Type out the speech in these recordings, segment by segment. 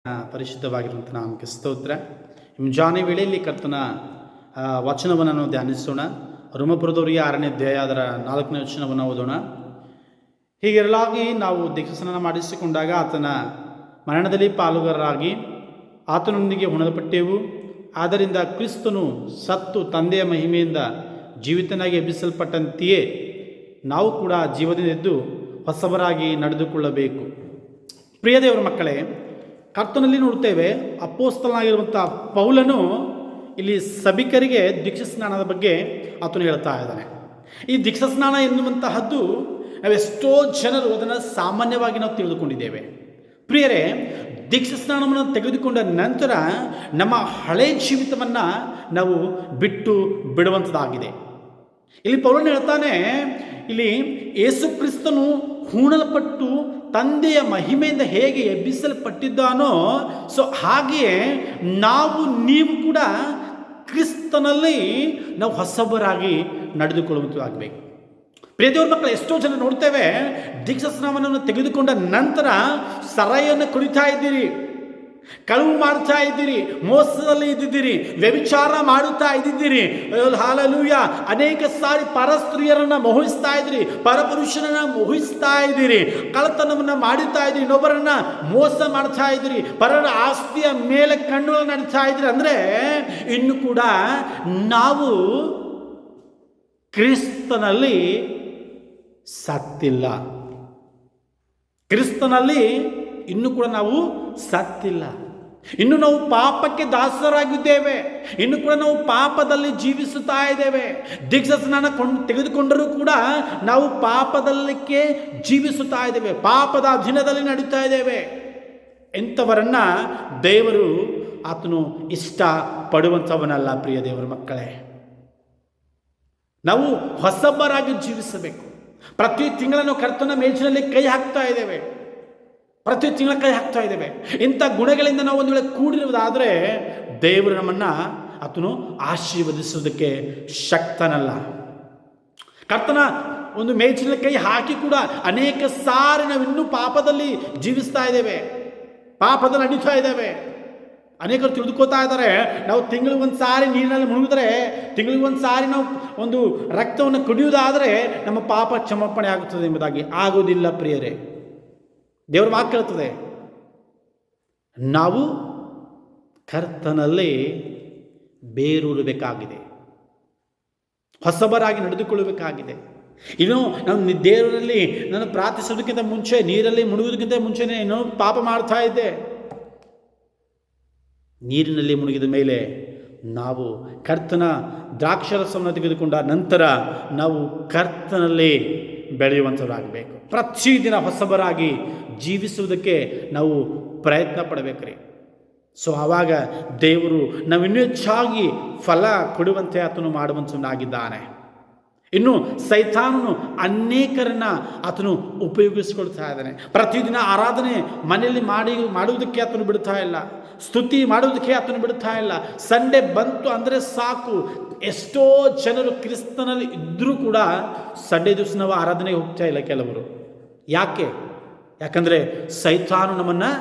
ಪರಿಶುದ್ಧವಾಗಿರುವಂಥ ನಾಮಕ್ಕೆ ಸ್ತೋತ್ರ. ಮುಂಜಾನೆ ವೇಳೆಯಲ್ಲಿ ಕರ್ತನ ವಚನವನ್ನು ಧ್ಯಾನಿಸೋಣ. ರೋಮಾಪುರದವರಿಗೆ 6ನೇ ಅಧ್ಯಾಯ ಅದರ 4ನೇ ವಚನವನ್ನು ಓದೋಣ. ಹೀಗಿರಲಾಗಿ ನಾವು ದೀಕ್ಷಾಸ್ನಾನ ಮಾಡಿಸಿಕೊಂಡಾಗ ಆತನ ಮರಣದಲ್ಲಿ ಪಾಲುಗಾರರಾಗಿ ಆತನೊಂದಿಗೆ ಹೊಣಲ್ಪಟ್ಟೆವು. ಆದ್ದರಿಂದ ಕ್ರಿಸ್ತನು ಸತ್ತು ತಂದೆಯ ಮಹಿಮೆಯಿಂದ ಜೀವಿತನಾಗಿ ಎಬ್ಬಿಸಲ್ಪಟ್ಟಂತೆಯೇ ನಾವು ಕೂಡ ಜೀವದಿಂದ ಎದ್ದು ಹೊಸಬರಾಗಿ ನಡೆದುಕೊಳ್ಳಬೇಕು. ಪ್ರಿಯ ದೇವರ ಮಕ್ಕಳೇ, ಕರ್ತನಲ್ಲಿ ನೋಡ್ತೇವೆ ಅಪೊಸ್ತಲನಾಗಿರುವಂಥ ಪೌಲನು ಇಲ್ಲಿ ಸಭಿಕರಿಗೆ ದೀಕ್ಷಾಸ್ನಾನದ ಬಗ್ಗೆ ಆತನು ಹೇಳ್ತಾ ಇದ್ದಾನೆ. ಈ ದೀಕ್ಷಾಸ್ನಾನ ಎನ್ನುವಂತಹದ್ದು ನಾವೆಷ್ಟೋ ಜನರು ಅದನ್ನು ಸಾಮಾನ್ಯವಾಗಿ ನಾವು ತಿಳಿದುಕೊಂಡಿದ್ದೇವೆ. ಪ್ರಿಯರೇ, ದೀಕ್ಷಾಸ್ನಾನವನ್ನು ತೆಗೆದುಕೊಂಡ ನಂತರ ನಮ್ಮ ಹಳೆ ಜೀವಿತವನ್ನು ನಾವು ಬಿಟ್ಟು ಬಿಡುವಂಥದ್ದಾಗಿದೆ. ಇಲ್ಲಿ ಪೌಲನು ಹೇಳ್ತಾನೆ, ಇಲ್ಲಿ ಯೇಸು ಕ್ರಿಸ್ತನು ಹೂಣಲ್ಪಟ್ಟು ತಂದೆಯ ಮಹಿಮೆಯಿಂದ ಹೇಗೆ ಎಬ್ಬಿಸಲ್ಪಟ್ಟಿದ್ದಾನೋ ಹಾಗೆಯೇ ನೀವು ಕೂಡ ಕ್ರಿಸ್ತನಲ್ಲಿ ನಾವು ಹೊಸಬರಾಗಿ ನಡೆದುಕೊಳ್ಳುವಂತಾಗಬೇಕು. ಪ್ರಿಯ ದೇವರ ಮಕ್ಕಳು, ಎಷ್ಟೋ ಜನ ನೋಡ್ತೇವೆ, ದೀಕ್ಷಾಸ್ನಾನವನ್ನು ತೆಗೆದುಕೊಂಡ ನಂತರ ಸರಾಯಿಯನ್ನು ಕುಡಿತಾ ಇದ್ದೀರಿ, ಕಳುವು ಮಾಡ್ತಾ ಇದ್ದೀರಿ, ಮೋಸದಲ್ಲಿ ಇದ್ದಿದ್ದೀರಿ, ವ್ಯಭಿಚಾರ ಮಾಡುತ್ತಾ ಇದ್ದಿದ್ದೀರಿ, ಹಾಲೆಲೂಯಾ, ಅನೇಕ ಸಾರಿ ಪರಸ್ತ್ರೀಯರನ್ನು ಮೋಹಿಸ್ತಾ ಇದ್ದೀರಿ, ಪರಪುರುಷರನ್ನು ಮೋಹಿಸ್ತಾ ಇದ್ದೀರಿ, ಕಳ್ಳತನವನ್ನು ಮಾಡುತ್ತಾ ಇದ್ದೀರಿ, ಇನ್ನೊಬ್ಬರನ್ನ ಮೋಸ ಮಾಡ್ತಾ ಇದ್ದೀರಿ, ಪರರ ಆಸ್ತಿಯ ಮೇಲೆ ಕಣ್ಣುಗಳನ್ನು ನಡ್ತಾ ಇದ್ದೀರಿ. ಅಂದರೆ ಇನ್ನು ಕೂಡ ನಾವು ಕ್ರಿಸ್ತನಲ್ಲಿ ಸತ್ತಿಲ್ಲ. ಕ್ರಿಸ್ತನಲ್ಲಿ ಇನ್ನು ಕೂಡ ನಾವು ಸತ್ತಿಲ್ಲ. ಇನ್ನು ನಾವು ಪಾಪಕ್ಕೆ ದಾಸರಾಗಿದ್ದೇವೆ. ಇನ್ನು ಕೂಡ ನಾವು ಪಾಪದಲ್ಲಿ ಜೀವಿಸುತ್ತಾ ಇದ್ದೇವೆ. ದೀಕ್ಷಾಸ್ನಾನ ತೆಗೆದುಕೊಂಡರೂ ಕೂಡ ನಾವು ಪಾಪದಲ್ಲಕ್ಕೆ ಜೀವಿಸುತ್ತಾ ಇದ್ದೇವೆ, ಪಾಪದ ಅಧೀನದಲ್ಲಿ ನಡೀತಾ ಇದ್ದೇವೆ. ಎಂಥವರನ್ನ ದೇವರು ಆತನು ಇಷ್ಟ ಪಡುವಂಥವನಲ್ಲ. ಪ್ರಿಯ ದೇವರ ಮಕ್ಕಳೇ, ನಾವು ಹೊಸಬರಾಗಿ ಜೀವಿಸಬೇಕು. ಪ್ರತಿ ತಿಂಗಳ ನಾವು ಕರ್ತನ ಮೇಜಿನಲ್ಲಿ ಕೈ ಹಾಕ್ತಾ ಇದ್ದೇವೆ, ಪ್ರತಿ ತಿಂಗಳ ಕೈ ಹಾಕ್ತಾ ಇದ್ದೇವೆ. ಇಂಥ ಗುಣಗಳಿಂದ ನಾವು ಒಂದು ವೇಳೆ ಕೂಡಿರುವುದಾದರೆ ದೇವರು ನಮ್ಮನ್ನು ಆತನು ಆಶೀರ್ವದಿಸುವುದಕ್ಕೆ ಶಕ್ತನಲ್ಲ. ಕರ್ತನ ಒಂದು ಮೇಜಿನ ಕೈ ಹಾಕಿ ಕೂಡ ಅನೇಕ ಸಾರಿ ನಾವು ಇನ್ನೂ ಪಾಪದಲ್ಲಿ ಜೀವಿಸ್ತಾ ಇದ್ದೇವೆ, ಪಾಪದಲ್ಲಿ ನಡೀತಾ ಇದ್ದೇವೆ. ಅನೇಕರು ತಿಳಿದುಕೋತಾ ಇದ್ದಾರೆ, ನಾವು ತಿಂಗಳಿಗೊಂದು ಸಾರಿ ನೀರಿನಲ್ಲಿ ಮುಳುಗಿದ್ರೆ, ತಿಂಗಳಿಗೊಂದು ಸಾರಿ ನಾವು ಒಂದು ರಕ್ತವನ್ನು ಕುಡಿಯುವುದಾದರೆ ನಮ್ಮ ಪಾಪ ಕ್ಷಮಾಪಣೆ ಆಗುತ್ತದೆ ಎಂಬುದಾಗಿ. ಆಗೋದಿಲ್ಲ ಪ್ರಿಯರೇ. ದೇವರ ವಾಕ್ಯ ಹೇಳ್ತದೆ, ನಾವು ಕರ್ತನಲ್ಲಿ ಬೇರೂರಬೇಕಾಗಿದೆ, ಹೊಸಬರಾಗಿ ನಡೆದುಕೊಳ್ಳಬೇಕಾಗಿದೆ. ಇನ್ನು ನಾನು ದೇವರಲ್ಲಿ ನಾನು ಪ್ರಾರ್ಥಿಸೋದಕ್ಕಿಂತ ಮುಂಚೆ, ನೀರಲ್ಲಿ ಮುಳುಗೋದಕ್ಕಿಂತ ಮುಂಚೆನೇ ಇನ್ನೂ ಪಾಪ ಮಾಡ್ತಾ ಇದ್ದೆ. ನೀರಿನಲ್ಲಿ ಮುಳುಗಿದ ಮೇಲೆ ನಾವು ಕರ್ತನ ದ್ರಾಕ್ಷಾರಸವನ್ನು ತೆಗೆದುಕೊಂಡ ನಂತರ ನಾವು ಕರ್ತನಲ್ಲಿ ಬೆಳೆಯುವಂಥವರಾಗಬೇಕು. ಪ್ರತಿದಿನ ಹೊಸಬರಾಗಿ ಜೀವಿಸುವುದಕ್ಕೆ ನಾವು ಪ್ರಯತ್ನ ಪಡಬೇಕ್ರಿ. ಆವಾಗ ದೇವರು ನಾವು ಇನ್ನೂ ಹೆಚ್ಚಾಗಿ ಫಲ ಕೊಡುವಂತೆ ಆತನು ಮಾಡುವಂಥವನಾಗಿದ್ದಾನೆ. ಇನ್ನು ಸೈತಾನನು ಅನೇಕರನ್ನ ಆತನು ಉಪಯೋಗಿಸಿಕೊಳ್ತಾ ಇದ್ದಾನೆ. ಪ್ರತಿದಿನ ಆರಾಧನೆ ಮನೆಯಲ್ಲಿ ಮಾಡುವುದಕ್ಕೆ ಆತನು ಬಿಡ್ತಾ ಇಲ್ಲ, ಸ್ತುತಿ ಮಾಡುವುದಕ್ಕೆ ಆತನು ಬಿಡ್ತಾ ಇಲ್ಲ. ಸಂಡೇ ಬಂತು ಅಂದರೆ ಸಾಕು, ಎಷ್ಟೋ ಜನರು ಕ್ರಿಸ್ತನಲ್ಲಿ ಇದ್ದರೂ ಕೂಡ ಸಂಡೇ ದಿವಸ ನಾವು ಆರಾಧನೆಗೆ ಹೋಗ್ತಾ ಇಲ್ಲ ಕೆಲವರು. ಯಾಕಂದರೆ ಸೈತಾನು ನಮ್ಮನ್ನು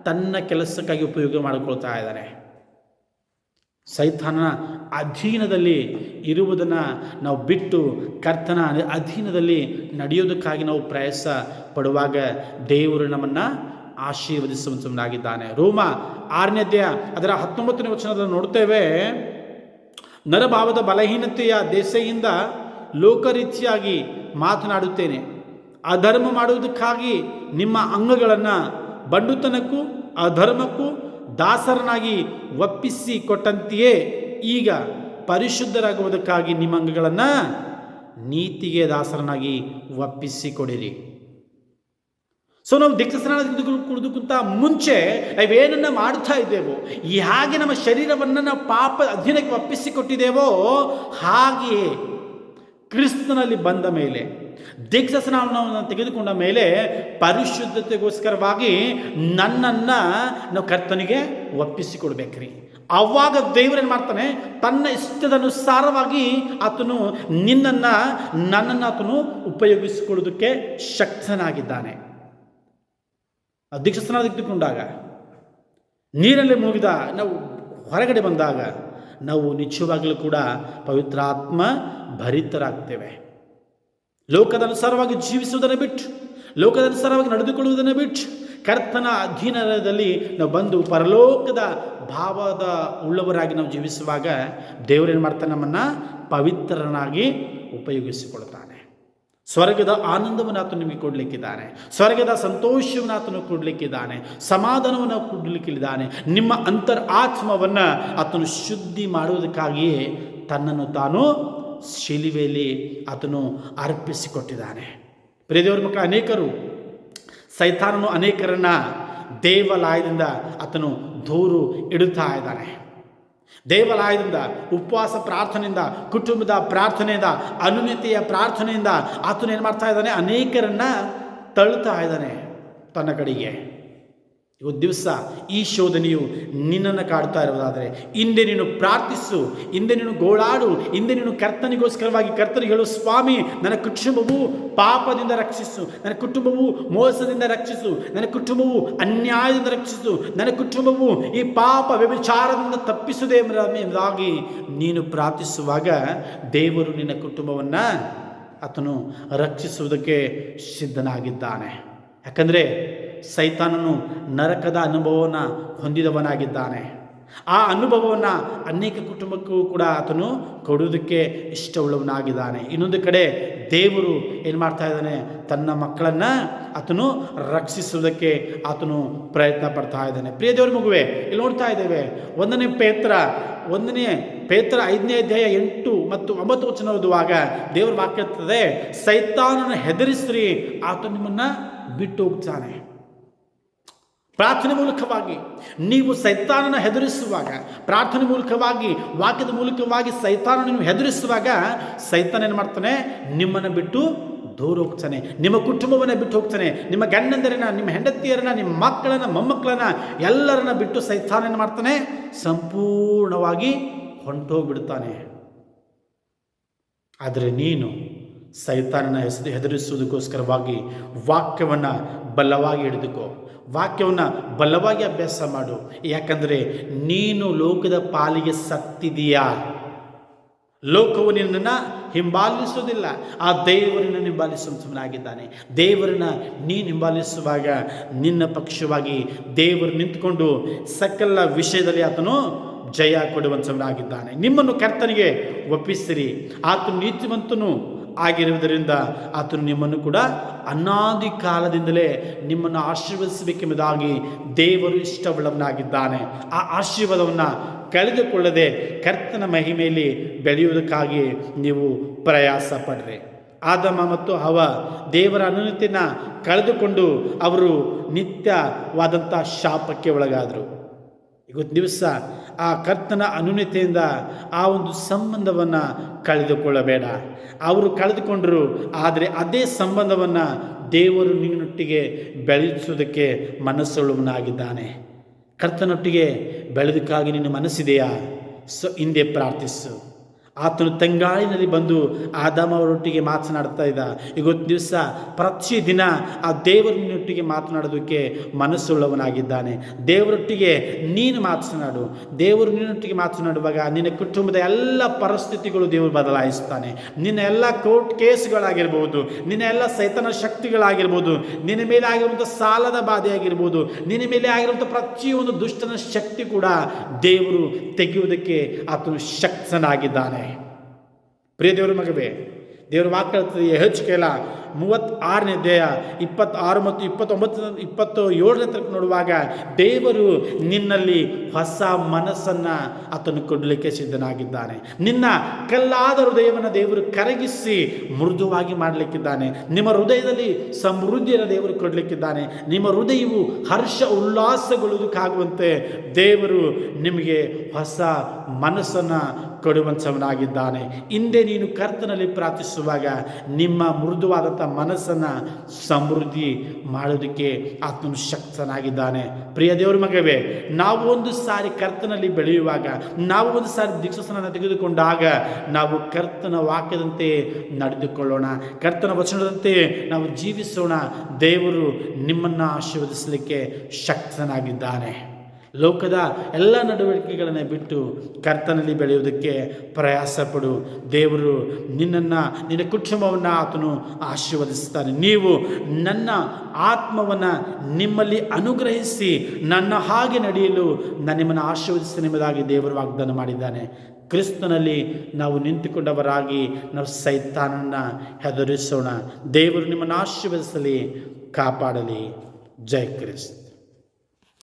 ತನ್ನ ಕೆಲಸಕ್ಕಾಗಿ ಉಪಯೋಗ ಮಾಡಿಕೊಳ್ತಾ ಇದ್ದಾನೆ. ಸೈತಾನನ ಅಧೀನದಲ್ಲಿ ಇರುವುದನ್ನು ನಾವು ಬಿಟ್ಟು ಕರ್ತನ ಅಧೀನದಲ್ಲಿ ನಡೆಯೋದಕ್ಕಾಗಿ ನಾವು ಪ್ರಯಾಸ ಪಡುವಾಗ ದೇವರು ನಮ್ಮನ್ನು ಆಶೀರ್ವದಿಸುವಂತಾಗಿದ್ದಾನೆ. ರೋಮ 6ನೇ ಅಧ್ಯಾಯ ಅದರ 19ನೇ ವಚನದಲ್ಲಿ ನೋಡ್ತೇವೆ, ನರಭಾವದ ಬಲಹೀನತೆಯ ದೆಸೆಯಿಂದ ಲೋಕರೀತಿಯಾಗಿ ಮಾತನಾಡುತ್ತೇನೆ. ಅಧರ್ಮ ಮಾಡುವುದಕ್ಕಾಗಿ ನಿಮ್ಮ ಅಂಗಗಳನ್ನು ಬಂಡುತನಕ್ಕೂ ಅಧರ್ಮಕ್ಕೂ ದಾಸರನಾಗಿ ಒಪ್ಪಿಸಿಕೊಟ್ಟಂತೆಯೇ ಈಗ ಪರಿಶುದ್ಧರಾಗುವುದಕ್ಕಾಗಿ ನಿಮ್ಮ ಅಂಗಗಳನ್ನು ನೀತಿಗೆ ದಾಸರನಾಗಿ ಒಪ್ಪಿಸಿಕೊಡಿರಿ. ನಾವು ದೀಕ್ಷಾಸ್ನಾನ ಕುಡಿದುಕ್ಕಿಂತ ಮುಂಚೆ ನಾವೇನನ್ನ ಮಾಡ್ತಾ ಇದ್ದೇವೋ, ಹಾಗೆ ನಮ್ಮ ಶರೀರವನ್ನು ನಾವು ಪಾಪ ಅಧೀನಕ್ಕೆ ಒಪ್ಪಿಸಿಕೊಟ್ಟಿದ್ದೇವೋ, ಹಾಗೆಯೇ ಕ್ರಿಸ್ತನಲ್ಲಿ ಬಂದ ಮೇಲೆ, ದೀಕ್ಷಾಸ್ನಾನವನ್ನು ತೆಗೆದುಕೊಂಡ ಮೇಲೆ ಪರಿಶುದ್ಧತೆಗೋಸ್ಕರವಾಗಿ ನನ್ನನ್ನು ನಾವು ಕರ್ತನಿಗೆ ಒಪ್ಪಿಸಿಕೊಡ್ಬೇಕ್ರಿ. ಆವಾಗ ದೇವರೇನು ಮಾಡ್ತಾನೆ, ತನ್ನ ಇಷ್ಟದನುಸಾರವಾಗಿ ಆತನು ನನ್ನನ್ನು ಆತನು ಉಪಯೋಗಿಸಿಕೊಳ್ಳೋದಕ್ಕೆ ಶಕ್ತನಾಗಿದ್ದಾನೆ. ದೀಕ್ಷಾಸ್ನಾನ ತೆಗೆದುಕೊಂಡಾಗ ನೀರಲ್ಲಿ ಮುಳುಗಿದ ನಾವು ಹೊರಗಡೆ ಬಂದಾಗ ನಾವು ನಿಜವಾಗಲೂ ಕೂಡ ಪವಿತ್ರಾತ್ಮ ಭರಿತರಾಗ್ತೇವೆ. ಲೋಕದ ಅನುಸಾರವಾಗಿ ಜೀವಿಸುವುದನ್ನು ಬಿಟ್ಟು, ಲೋಕದ ಅನುಸಾರವಾಗಿ ನಡೆದುಕೊಳ್ಳುವುದನ್ನು ಬಿಟ್ಟು ಕರ್ತನ ಅಧೀನದಲ್ಲಿ ನಾವು ಬಂದು ಪರಲೋಕದ ಭಾವದ ಉಳ್ಳವರಾಗಿ ನಾವು ಜೀವಿಸುವಾಗ ದೇವರೇನು ಮಾಡ್ತಾನೆ, ನಮ್ಮನ್ನು ಪವಿತ್ರನಾಗಿ ಉಪಯೋಗಿಸಿಕೊಳ್ತಾನೆ. ಸ್ವರ್ಗದ ಆನಂದವನ್ನು ಆತನು ನಿಮಗೆ ಕೊಡಲಿಕ್ಕಿದ್ದಾನೆ, ಸ್ವರ್ಗದ ಸಂತೋಷವನ್ನು ಆತನು ಕೊಡಲಿಕ್ಕಿದ್ದಾನೆ, ಸಮಾಧಾನವನ್ನು ಕೊಡಲಿಕ್ಕಿದ್ದಾನೆ. ನಿಮ್ಮ ಆತ್ಮವನ್ನು ಆತನು ಶುದ್ಧಿ ಮಾಡುವುದಕ್ಕಾಗಿಯೇ ತನ್ನನ್ನು ತಾನು ಶಿಲುಬೆಯಲ್ಲಿ ಆತನು ಅರ್ಪಿಸಿಕೊಟ್ಟಿದ್ದಾನೆ. ಪ್ರಿಯ ದೇವರ ಮಕ್ಕಳ, ಅನೇಕರು ಸೈತಾನನು ಅನೇಕರನ್ನ ದೇವಾಲಯದಿಂದ ಆತನು ದೂರು ಇಡುತ್ತಾ ಇದ್ದಾನೆ. ದೇವಾಲಯದಿಂದ, ಉಪವಾಸ ಪ್ರಾರ್ಥನೆಯಿಂದ, ಕುಟುಂಬದ ಪ್ರಾರ್ಥನೆಯಿಂದ, ಅನುಮತಿಯ ಪ್ರಾರ್ಥನೆಯಿಂದ ಆತನು ಏನು ಮಾಡ್ತಾ ಇದ್ದಾನೆ, ಅನೇಕರನ್ನ ತಳ್ಳುತ್ತಾ ಇದ್ದಾನೆ ತನ್ನ ಕಡೆಗೆ. ಇವತ್ತು ದಿವಸ ಈ ಶೋಧನೆಯು ನಿನ್ನನ್ನು ಕಾಡ್ತಾ ಇರುವುದಾದರೆ ಹಿಂದೆ ನೀನು ಪ್ರಾರ್ಥಿಸು, ಹಿಂದೆ ನೀನು ಗೋಳಾಡು, ಹಿಂದೆ ನೀನು ಕರ್ತನಿಗೋಸ್ಕರವಾಗಿ ಕರ್ತನಿಗೆ ಹೇಳು, ಸ್ವಾಮಿ ನನ್ನ ಕುಟುಂಬವು ಪಾಪದಿಂದ ರಕ್ಷಿಸು, ನನ್ನ ಕುಟುಂಬವು ಮೋಸದಿಂದ ರಕ್ಷಿಸು, ನನ್ನ ಕುಟುಂಬವು ಅನ್ಯಾಯದಿಂದ ರಕ್ಷಿಸು, ನನ್ನ ಕುಟುಂಬವು ಈ ಪಾಪ ವ್ಯಭಿಚಾರದಿಂದ ತಪ್ಪಿಸುವುದೇ ಎಂಬುದಾಗಿ ನೀನು ಪ್ರಾರ್ಥಿಸುವಾಗ ದೇವರು ನಿನ್ನ ಕುಟುಂಬವನ್ನು ಆತನು ರಕ್ಷಿಸುವುದಕ್ಕೆ ಸಿದ್ಧನಾಗಿದ್ದಾನೆ. ಯಾಕಂದರೆ ಸೈತಾನನು ನರಕದ ಅನುಭವವನ್ನು ಹೊಂದಿದವನಾಗಿದ್ದಾನೆ. ಆ ಅನುಭವವನ್ನು ಅನೇಕ ಕುಟುಂಬಕ್ಕೂ ಕೂಡ ಆತನು ಕೊಡುವುದಕ್ಕೆ ಇಷ್ಟವುಳ್ಳವನಾಗಿದ್ದಾನೆ. ಇನ್ನೊಂದು ಕಡೆ ದೇವರು ಏನು ಮಾಡ್ತಾ ಇದ್ದಾನೆ, ತನ್ನ ಮಕ್ಕಳನ್ನು ಆತನು ರಕ್ಷಿಸುವುದಕ್ಕೆ ಆತನು ಪ್ರಯತ್ನ ಪಡ್ತಾ ಇದ್ದಾನೆ. ಪ್ರಿಯ ದೇವರ ಮಗುವೆ, ಇಲ್ಲಿ ನೋಡ್ತಾ ಇದ್ದೇವೆ, 1ನೇ ಪೇತ್ರ 5ನೇ ಅಧ್ಯಾಯ 8 ಮತ್ತು 9 ವಚನ ಓದುವಾಗ ದೇವರ ವಾಕ್ಯ ಇರ್ತದೆ, ಸೈತಾನನ ಹೆದರಿಸ್ರಿ, ಆತ ನಿಮ್ಮನ್ನು ಬಿಟ್ಟು ಹೋಗ್ತಾನೆ. ಪ್ರಾರ್ಥನೆ ಮೂಲಕವಾಗಿ ನೀವು ಸೈತಾನನ ಹೆದರಿಸುವಾಗ, ಪ್ರಾರ್ಥನೆ ಮೂಲಕವಾಗಿ, ವಾಕ್ಯದ ಮೂಲಕವಾಗಿ ಸೈತಾನನನ್ನು ಹೆದರಿಸುವಾಗ ಸೈತಾನ ಏನು ಮಾಡ್ತಾನೆ, ನಿಮ್ಮನ್ನು ಬಿಟ್ಟು ದೂರ ಹೋಗ್ತಾನೆ, ನಿಮ್ಮ ಕುಟುಂಬವನ್ನು ಬಿಟ್ಟು ಹೋಗ್ತಾನೆ, ನಿಮ್ಮ ಗಂಡಂದರನ್ನ, ನಿಮ್ಮ ಹೆಂಡತಿಯರನ್ನ, ನಿಮ್ಮ ಮಕ್ಕಳನ್ನ, ಮೊಮ್ಮಕ್ಕಳನ್ನ ಎಲ್ಲರನ್ನ ಬಿಟ್ಟು ಸೈತಾನ ಏನು ಮಾಡ್ತಾನೆ, ಸಂಪೂರ್ಣವಾಗಿ ಹೊಂಟೋಗ್ಬಿಡ್ತಾನೆ. ಆದರೆ ನೀನು ಸೈತಾನನ ಹೆದರಿಸುವುದಕ್ಕೋಸ್ಕರವಾಗಿ ವಾಕ್ಯವನ್ನು ಬಲವಾಗಿ ಹಿಡಿದುಕೋ, ವಾಕ್ಯವನ್ನು ಬಲವಾಗಿ ಅಭ್ಯಾಸ ಮಾಡು. ಯಾಕಂದರೆ ನೀನು ಲೋಕದ ಪಾಲಿಗೆ ಸತ್ತಿದೀಯಾ. ಲೋಕವು ನಿನ್ನನ್ನು ಹಿಂಬಾಲಿಸುವುದಿಲ್ಲ, ಆ ದೇವರನ್ನು ಹಿಂಬಾಲಿಸುವವನಾಗಿದ್ದಾನೆ. ದೇವರನ್ನು ನೀನು ಹಿಂಬಾಲಿಸುವಾಗ ನಿನ್ನ ಪಕ್ಷವಾಗಿ ದೇವರು ನಿಂತುಕೊಂಡು ಸಕಲ ವಿಷಯದಲ್ಲಿ ಆತನು ಜಯ ಕೊಡುವಂಥವನಾಗಿದ್ದಾನೆ. ನಿಮ್ಮನ್ನು ಕರ್ತನಿಗೆ ಒಪ್ಪಿಸಿರಿ, ಆತನು ನೀತಿವಂತನು ಆಗಿರುವುದರಿಂದ ಆತನು ನಿಮ್ಮನ್ನು ಕೂಡ ಅನಾದಿ ಕಾಲದಿಂದಲೇ ನಿಮ್ಮನ್ನು ಆಶೀರ್ವದಿಸಬೇಕೆಂಬುದಾಗಿ ದೇವರು ಇಷ್ಟವುಳ್ಳವನಾಗಿದ್ದಾನೆ. ಆ ಆಶೀರ್ವಾದವನ್ನು ಕಳೆದುಕೊಳ್ಳದೆ ಕರ್ತನ ಮಹಿಮೆಯಲ್ಲಿ ಬೆಳೆಯುವುದಕ್ಕಾಗಿ ನೀವು ಪ್ರಯಾಸ ಪಡ್ರಿ. ಆದಮ ಮತ್ತು ಹವ ದೇವರ ಅನುಮತಿಯನ್ನು ಕಳೆದುಕೊಂಡು ಅವರು ನಿತ್ಯವಾದಂಥ ಶಾಪಕ್ಕೆ ಒಳಗಾದರು. ಇವತ್ತು ದಿವಸ ಆ ಕರ್ತನ ಅನುಮತಿಯಿಂದ ಆ ಒಂದು ಸಂಬಂಧವನ್ನು ಕಳೆದುಕೊಳ್ಳಬೇಡ. ಅವರು ಕಳೆದುಕೊಂಡರು, ಆದರೆ ಅದೇ ಸಂಬಂಧವನ್ನು ದೇವರು ನಿನ್ನೊಟ್ಟಿಗೆ ಬೆಳೆಸೋದಕ್ಕೆ ಮನಸ್ಸುಳ್ಳವನಾಗಿದ್ದಾನೆ. ಕರ್ತನೊಟ್ಟಿಗೆ ಬೆಳೆದಕ್ಕಾಗಿ ನಿನ್ನ ಮನಸ್ಸಿದೆಯಾ? ಹಿಂದೆ ಪ್ರಾರ್ಥಿಸು. ಆತನು ತಂಗಾಳಿನಲ್ಲಿ ಬಂದು ಆದಾಮ ಅವರೊಟ್ಟಿಗೆ ಮಾತನಾಡ್ತಾ ಇದ್ದ. ಇವತ್ತು ದಿವಸ ಪ್ರತಿದಿನ ಆ ದೇವರನ್ನೊಟ್ಟಿಗೆ ಮಾತನಾಡೋದಕ್ಕೆ ಮನಸ್ಸುಳ್ಳವನಾಗಿದ್ದಾನೆ. ದೇವರೊಟ್ಟಿಗೆ ನೀನು ಮಾತನಾಡು. ದೇವರು ನಿನ್ನೊಟ್ಟಿಗೆ ಮಾತನಾಡುವಾಗ ನಿನ್ನ ಕುಟುಂಬದ ಎಲ್ಲ ಪರಿಸ್ಥಿತಿಗಳು ದೇವರು ಬದಲಾಯಿಸ್ತಾನೆ. ನಿನ್ನ ಎಲ್ಲ ಕೋರ್ಟ್ ಕೇಸ್ಗಳಾಗಿರ್ಬೋದು, ನಿನ್ನ ಎಲ್ಲ ಸೈತಾನ ಶಕ್ತಿಗಳಾಗಿರ್ಬೋದು, ನಿನ್ನ ಮೇಲೆ ಆಗಿರುವಂಥ ಸಾಲದ ಬಾಧೆ ಆಗಿರ್ಬೋದು, ನಿನ್ನ ಮೇಲೆ ಆಗಿರುವಂಥ ಪ್ರತಿಯೊಂದು ದುಷ್ಟನ ಶಕ್ತಿ ಕೂಡ ದೇವರು ತೆಗೆಯುವುದಕ್ಕೆ ಆತನು ಶಕ್ತನಾಗಿದ್ದಾನೆ. ಪ್ರಿಯ ದೇವರ ಮಗವೇ, ದೇವರ ವಾಕ್ಯ ಹೇಳ್ತದೆ, ಯೆಹೆಜ್ಕೇಲ 36ನೇ ಅಧ್ಯಾಯ 26 ಮತ್ತು 27ನೇ ತನಕ ನೋಡುವಾಗ ದೇವರು ನಿನ್ನಲ್ಲಿ ಹೊಸ ಮನಸ್ಸನ್ನು ಆತನು ಕೊಡಲಿಕ್ಕೆ ಸಿದ್ಧನಾಗಿದ್ದಾನೆ. ನಿನ್ನ ಕಲ್ಲಾದ ಹೃದಯವನ್ನು ದೇವರು ಕರಗಿಸಿ ಮೃದುವಾಗಿ ಮಾಡಲಿಕ್ಕಿದ್ದಾನೆ. ನಿಮ್ಮ ಹೃದಯದಲ್ಲಿ ಸಮೃದ್ಧಿಯನ್ನು ದೇವರು ಕೊಡಲಿಕ್ಕಿದ್ದಾನೆ. ನಿಮ್ಮ ಹೃದಯವು ಹರ್ಷ ಉಲ್ಲಾಸಗೊಳ್ಳುವುದಕ್ಕಾಗುವಂತೆ ದೇವರು ನಿಮಗೆ ಹೊಸ ಮನಸ್ಸನ್ನು ಕೊಡುವಂಥವನಾಗಿದ್ದಾನೆ. ಹಿಂದೆ ನೀನು ಕರ್ತನಲ್ಲಿ ಪ್ರಾರ್ಥಿಸುವಾಗ ನಿಮ್ಮ ಮೃದುವಾದಂಥ ಮನಸ್ಸನ್ನು ಸಮೃದ್ಧಿ ಮಾಡೋದಕ್ಕೆ ಆತನು ಶಕ್ತನಾಗಿದ್ದಾನೆ. ಪ್ರಿಯ ದೇವರ ಮಗವೇ, ನಾವು ಒಂದು ಸಾರಿ ಕರ್ತನಲ್ಲಿ ಬೆಳೆಯುವಾಗ, ನಾವು ಒಂದು ಸಾರಿ ದೀಕ್ಷಾಸ್ನಾನ ತೆಗೆದುಕೊಂಡಾಗ ನಾವು ಕರ್ತನ ವಾಕ್ಯದಂತೆ ನಡೆದುಕೊಳ್ಳೋಣ, ಕರ್ತನ ವಚನದಂತೆ ನಾವು ಜೀವಿಸೋಣ. ದೇವರು ನಿಮ್ಮನ್ನು ಆಶೀರ್ವದಿಸಲಿಕ್ಕೆ ಶಕ್ತನಾಗಿದ್ದಾನೆ. ಲೋಕದ ಎಲ್ಲ ನಡವಳಿಕೆಗಳನ್ನು ಬಿಟ್ಟು ಕರ್ತನಲ್ಲಿ ಬೆಳೆಯುವುದಕ್ಕೆ ಪ್ರಯಾಸ ಪಡು. ದೇವರು ನಿನ್ನ ಕುಟುಂಬವನ್ನು ಆತನು ಆಶೀರ್ವದಿಸ್ತಾನೆ. ನೀವು ನನ್ನ ಆತ್ಮವನ್ನು ನಿಮ್ಮಲ್ಲಿ ಅನುಗ್ರಹಿಸಿ ನನ್ನ ಹಾಗೆ ನಡೆಯಲು ನಾನು ನಿಮ್ಮನ್ನು ಆಶೀರ್ವದಿಸಿ ನಿಮ್ಮದಾಗಿ ದೇವರು ವಾಗ್ದಾನ ಮಾಡಿದ್ದಾನೆ. ಕ್ರಿಸ್ತನಲ್ಲಿ ನಾವು ನಿಂತುಕೊಂಡವರಾಗಿ ನಾವು ಸೈತಾನನ್ನು ಹೆದರಿಸೋಣ. ದೇವರು ನಿಮ್ಮನ್ನು ಆಶೀರ್ವದಿಸಲಿ, ಕಾಪಾಡಲಿ. ಜೈ ಕ್ರಿಸ್ತ.